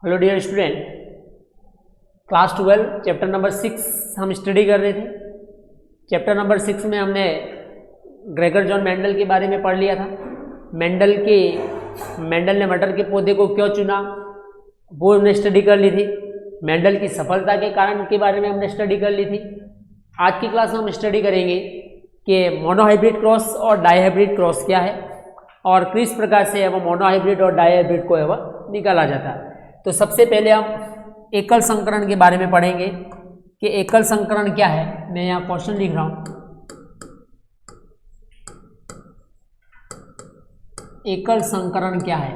Hello dear student, class 12 chapter number 6 हम study कर रहे थे। चैप्टर नंबर 6 में हमने ग्रेगर जॉन मेंडल के बारे में पढ़ लिया था। मेंडल ने मटर के पौधे को क्यों चुना वो हमने स्टडी कर ली थी। मेंडल की सफलता के कारण के बारे में हमने स्टडी कर ली थी। आज की क्लास में हम स्टडी करेंगे कि मोनोहाइब्रिड क्रॉस और डाईहाइब्रिड क्रॉस क्या है और किस प्रकार से वो मोनोहाइब्रिड और डाईहाइब्रिड को है वह निकाला जाता है। तो सबसे पहले हम एकल संकरण के बारे में पढ़ेंगे कि एकल संकरण क्या है। मैं यहाँ क्वेश्चन लिख रहा हूँ। एकल संकरण क्या है?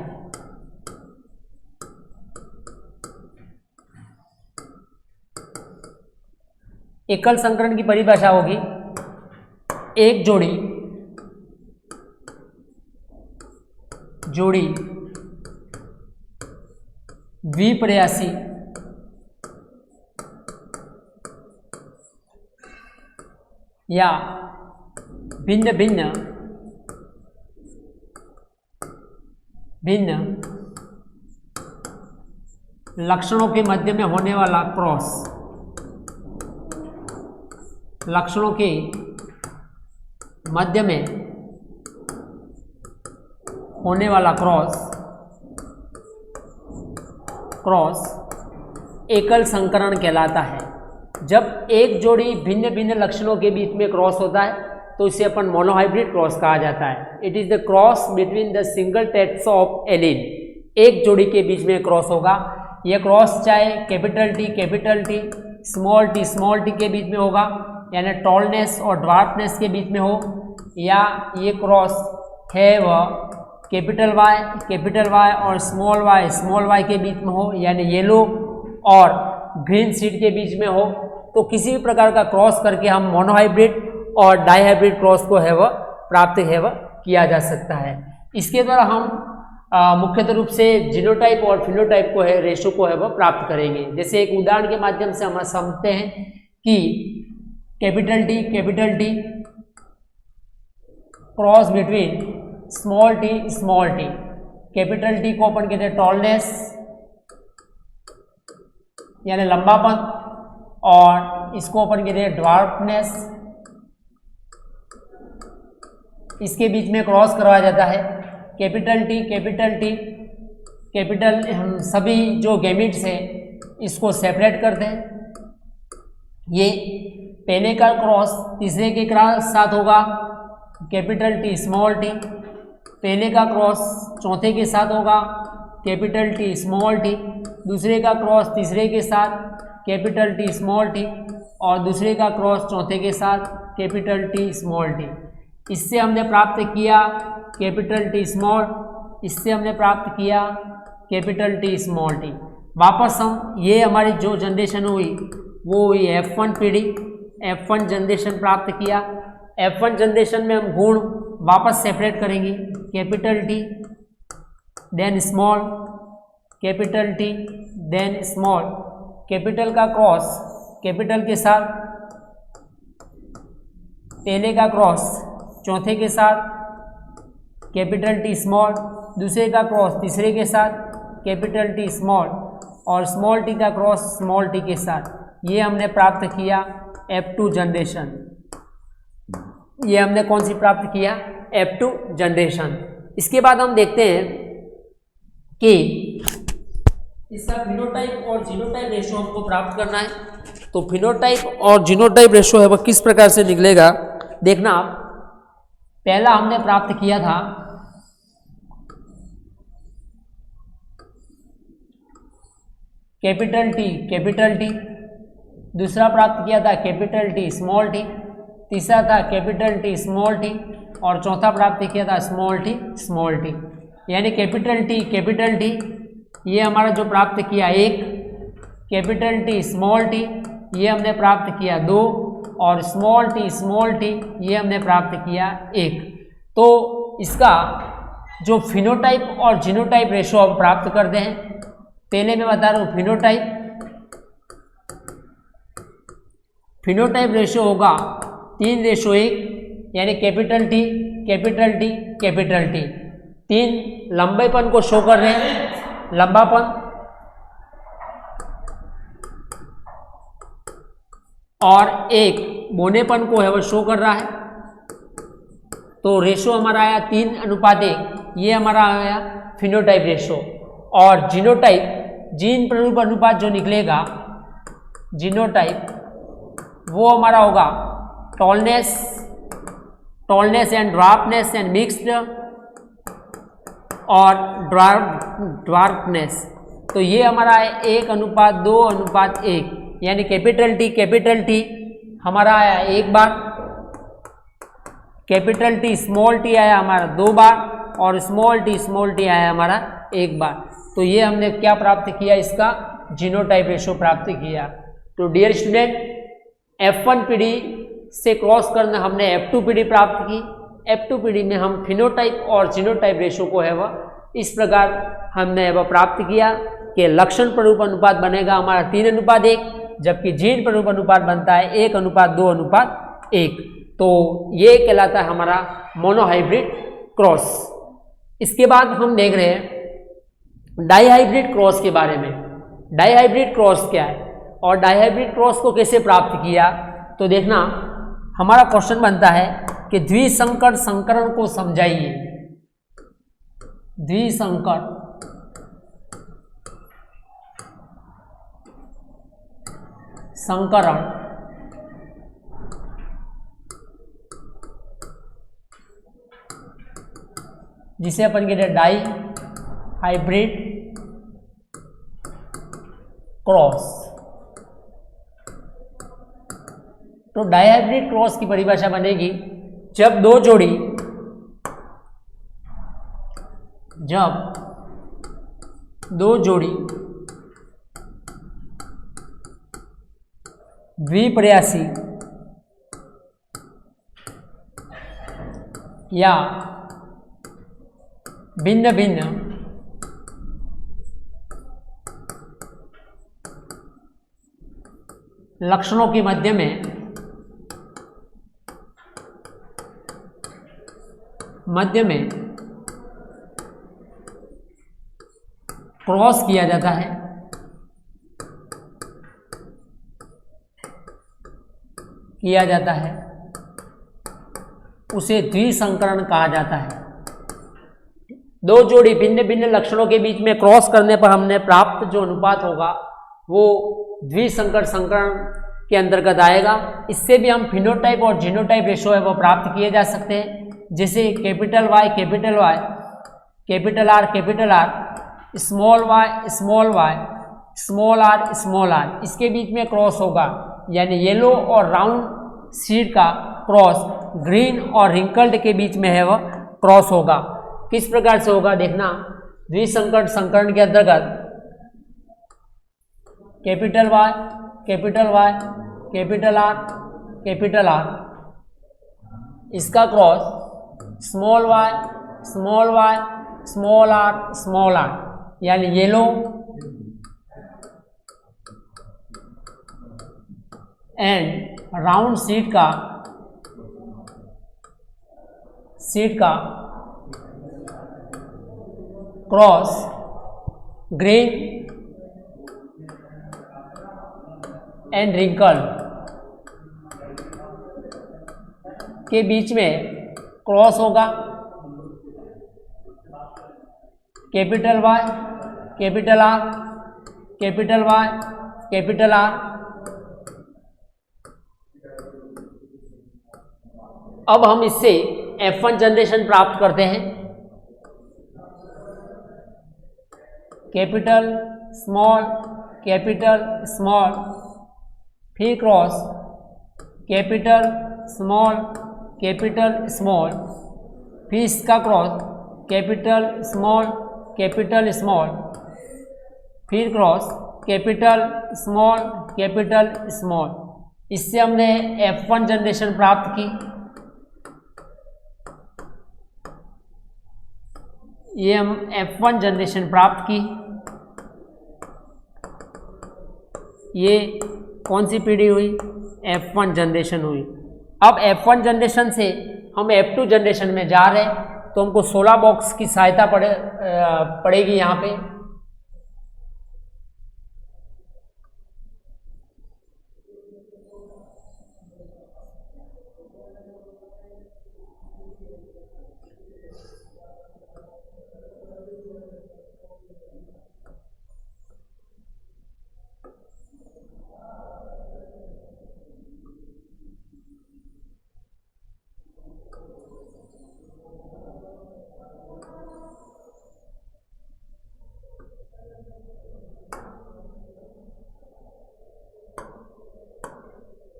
एकल संकरण की परिभाषा होगी एक जोड़ी द्विप्रयासी या भिन्न लक्षणों के मध्य में होने वाला क्रॉस, लक्षणों के मध्य में होने वाला क्रॉस एकल संकरण कहलाता है। जब एक जोड़ी भिन्न भिन्न लक्षणों के बीच में क्रॉस होता है तो इसे अपन मोनोहाइब्रिड क्रॉस कहा जाता है। It is the cross between the single traits of allele. एक जोड़ी के बीच में क्रॉस होगा। यह क्रॉस चाहे कैपिटल टी स्मॉल टी के बीच में होगा, यानी टॉलनेस और ड्वार्फनेस के बीच में हो, या ये क्रॉस है वह कैपिटल वाई और स्मॉल वाई के बीच में हो, यानी येलो और ग्रीन सीड के बीच में हो। तो किसी भी प्रकार का क्रॉस करके हम मोनोहाइब्रिड और डाईहाइब्रिड क्रॉस को है वह प्राप्त है वह किया जा सकता है। इसके द्वारा हम मुख्यतः रूप से जीनोटाइप और फिनोटाइप को है रेशो को है वह प्राप्त करेंगे। जैसे एक उदाहरण के माध्यम से हम समझते हैं कि capital T cross between small T. Capital T को अपन कहते हैं टॉलनेस यानी लंबापन, और इसको अपन कहते हैं ड्वार्फनेस। इसके बीच में क्रॉस करवाया जाता है। कैपिटल हम सभी जो गैमीट्स हैं इसको सेपरेट करते हैं। ये पहले का क्रॉस तीसरे के साथ होगा कैपिटल टी स्मॉल टी, पहले का क्रॉस चौथे के साथ होगा कैपिटल टी स्मॉल टी, दूसरे का क्रॉस तीसरे के साथ कैपिटल टी स्मॉल टी, और दूसरे का क्रॉस चौथे के साथ कैपिटल टी स्मॉल टी। इससे हमने प्राप्त किया कैपिटल टी स्मॉल, इससे हमने प्राप्त किया कैपिटल टी स्मॉल टी। वापस हम ये हमारी जो जनरेशन हुई वो हुई F1 पीढ़ी, F1 जनरेशन प्राप्त किया। F1 जनरेशन में हम गुण वापस सेपरेट करेंगे, capital T then small, capital T then small. Capital का क्रॉस कैपिटल के साथ, पहले का क्रॉस चौथे के साथ कैपिटल टी स्मॉल, दूसरे का क्रॉस तीसरे के साथ कैपिटल टी स्मॉल, और स्मॉल टी का क्रॉस स्मॉल टी के साथ। ये हमने प्राप्त किया F2 जनरेशन। ये हमने कौन सी प्राप्त किया? F2 generation. इसके बाद हम देखते हैं कि इसका फिनोटाइप और जीनोटाइप रेशो हमको प्राप्त करना है। तो फिनोटाइप और जीनोटाइप रेशो है वह किस प्रकार से निकलेगा देखना आप। पहला हमने प्राप्त किया था कैपिटल टी, दूसरा प्राप्त किया था कैपिटल टी स्मॉल टी, तीसरा था कैपिटल टी स्मॉल टी, और चौथा प्राप्त किया था स्मॉल टी। यानी कैपिटल टी ये हमारा जो प्राप्त किया एक, कैपिटल टी स्मॉल टी ये हमने प्राप्त किया दो, और स्मॉल टी ये हमने प्राप्त किया एक। तो इसका जो फिनोटाइप और जीनोटाइप रेशो हम प्राप्त करते हैं। पहले मैं बता रहा हूँ फिनोटाइप रेशो होगा 3:1, यानी कैपिटल टी 3 लंबेपन को शो कर रहे हैं, लंबापन और 1 बोनेपन को है वो शो कर रहा है। तो रेशो हमारा आया 3:1, ये हमारा आया फिनोटाइप रेशो। और जीनोटाइप, जीन प्रारूप अनुपात जो निकलेगा जीनोटाइप, वो हमारा होगा tallness and dwarfness and mixed और ड्वार्फनेस। तो ये हमारा है 1:2:1, यानी कैपिटल टी हमारा आया 1 बार, कैपिटल टी स्मॉल टी आया हमारा 2 बार, और स्मॉल टी आया हमारा 1 बार। तो ये हमने क्या प्राप्त किया, इसका जीनोटाइप रेशो प्राप्त किया। तो डियर स्टूडेंट, F1 पीढ़ी से क्रॉस करना हमने F2 पीढ़ी प्राप्त की। F2 पीढ़ी में हम फिनोटाइप और जीनोटाइप रेशो को है वह इस प्रकार हमने वह प्राप्त किया कि लक्षण प्रारूप अनुपात बनेगा हमारा 3:1, जबकि जीन प्रारूप अनुपात बनता है 1:2:1। तो ये कहलाता है हमारा मोनोहाइब्रिड क्रॉस। इसके बाद हम देख रहे हैं डाईहाइब्रिड क्रॉस के बारे में। डाईहाइब्रिड क्रॉस क्या है और डाईहाइब्रिड क्रॉस को कैसे प्राप्त किया, तो देखना हमारा क्वेश्चन बनता है कि द्विसंकर संकरण को समझाइए। द्विसंकर संकरण जिसे अपन कहते हैं डाई हाइब्रिड क्रॉस। तो डाईहाइब्रिड क्रॉस की परिभाषा बनेगी जब दो जोड़ी द्विपर्यासी या भिन्न भिन्न लक्षणों के मध्य में क्रॉस किया जाता है, उसे द्विसंकरण कहा जाता है। दो जोड़ी भिन्न भिन्न लक्षणों के बीच में क्रॉस करने पर हमने प्राप्त जो अनुपात होगा वो द्विसंकर संकरण के अंतर्गत आएगा। इससे भी हम फिनोटाइप और जीनोटाइप रेशो है वो प्राप्त किए जा सकते हैं, जैसे capital Y, capital R, small y, small r, इसके बीच में क्रॉस होगा, यानी येलो और राउंड सीड का क्रॉस ग्रीन और रिंकल्ड के बीच में है वह क्रॉस होगा। किस प्रकार से होगा देखना, द्विसंकर संकरण के अंतर्गत कैपिटल Y, कैपिटल R, इसका cross small y, small r, यानी येलो एंड राउंड सीड का क्रॉस ग्रीन एंड रिंकल के बीच में क्रॉस होगा। कैपिटल Y, कैपिटल R, अब हम इससे F1 जनरेशन प्राप्त करते हैं। कैपिटल स्मॉल, फिर क्रॉस कैपिटल स्मॉल, फिर इसका क्रॉस कैपिटल स्मॉल, फिर क्रॉस कैपिटल स्मॉल, इससे हमने F1 जनरेशन प्राप्त की। ये हम F1 जनरेशन प्राप्त की। ये कौन सी पीढ़ी हुई, F1 जनरेशन हुई। अब F1 जनरेशन से हम F2 जनरेशन में जा रहे हैं, तो हमको 16 बॉक्स की सहायता पड़ेगी यहाँ पे।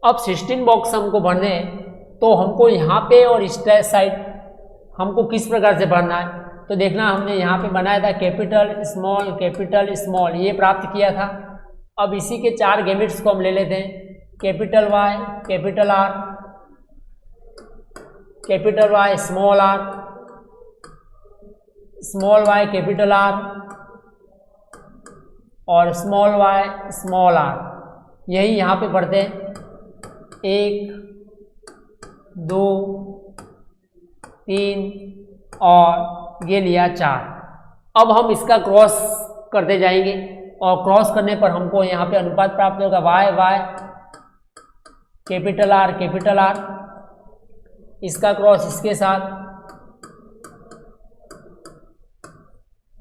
अब 16 बॉक्स हमको भरने हैं, तो हमको यहाँ पे और इस साइड हमको किस प्रकार से भरना है तो देखना, हमने यहाँ पे बनाया था कैपिटल स्मॉल ये प्राप्त किया था। अब इसी के 4 गैमेट्स को हम ले लेते हैं, capital Y capital R, capital Y small Y capital R और स्मॉल वाई स्मॉल आर, यही यहाँ पे पढ़ते हैं। 1 2 3 और ये लिया 4। अब हम इसका क्रॉस करते जाएंगे और क्रॉस करने पर हमको यहाँ पे अनुपात प्राप्त होगा वाई कैपिटल आर, इसका क्रॉस इसके साथ,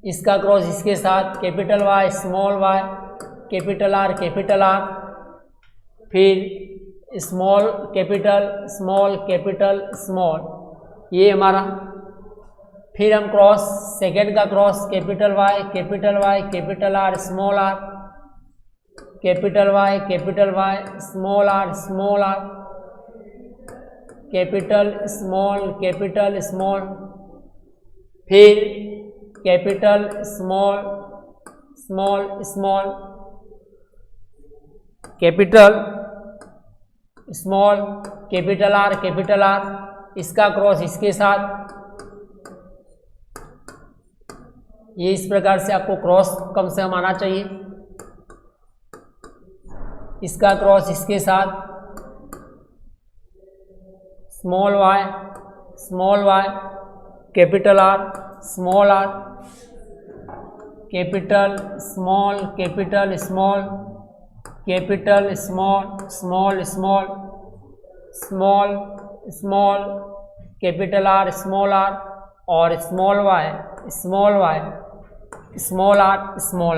इसका क्रॉस इसके साथ, कैपिटल वाई कैपिटल आर, फिर स्मॉल कैपिटल स्मॉल, ये हमारा। फिर हम क्रॉस सेकेंड का cross capital Y capital R small R, capital Y small R, capital small, फिर capital small, capital small, capital R, इसका क्रॉस इसके साथ, ये इस प्रकार से आपको क्रॉस कम से कम आना चाहिए। इसका क्रॉस इसके साथ, small Y capital R, capital small, capital small, capital R और स्मॉल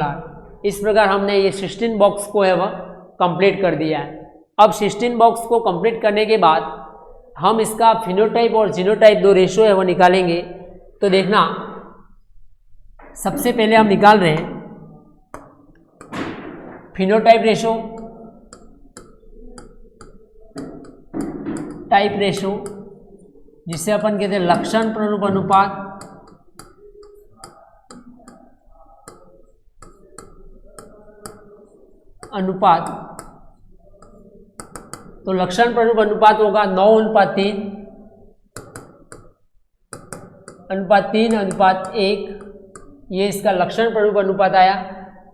आर। इस प्रकार हमने ये 16 बॉक्स को है वह कंप्लीट कर दिया है। अब 16 बॉक्स को कंप्लीट करने के बाद हम इसका फिनोटाइप और जीनोटाइप 2 रेशो है वो निकालेंगे। तो देखना, सबसे पहले हम निकाल रहे हैं फिनोटाइप रेशो, टाइप रेशो, जिसे अपन कहते हैं लक्षण प्ररूप अनुपात, तो लक्षण प्ररूप अनुपात होगा 9:3, 3:1, ये इसका लक्षण प्ररूप अनुपात आया।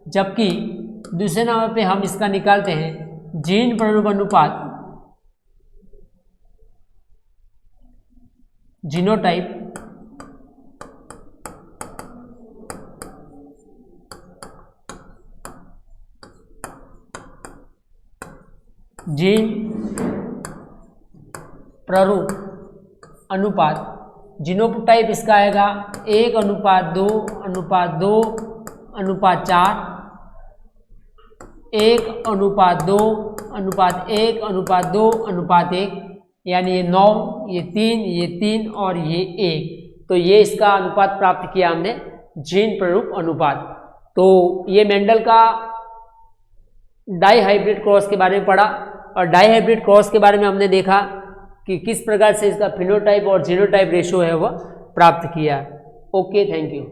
जबकि दूसरे नंबर पे हम इसका निकालते हैं जीन प्ररूप अनुपात, जीनोटाइप, जीन प्ररूप अनुपात, जीनोटाइप इसका आएगा 1:2, 1:4, 1:2, यानी ये 9, ये 3 और ये 1। तो ये इसका अनुपात प्राप्त किया हमने, जीन प्ररूप अनुपात। तो ये मेंडल का डाई हाइब्रिड क्रॉस के बारे में पढ़ा, और डाई हाइब्रिड क्रॉस के बारे में हमने देखा कि किस प्रकार से इसका फिनोटाइप और जीनोटाइप रेशो है वह प्राप्त किया। Okay, thank you.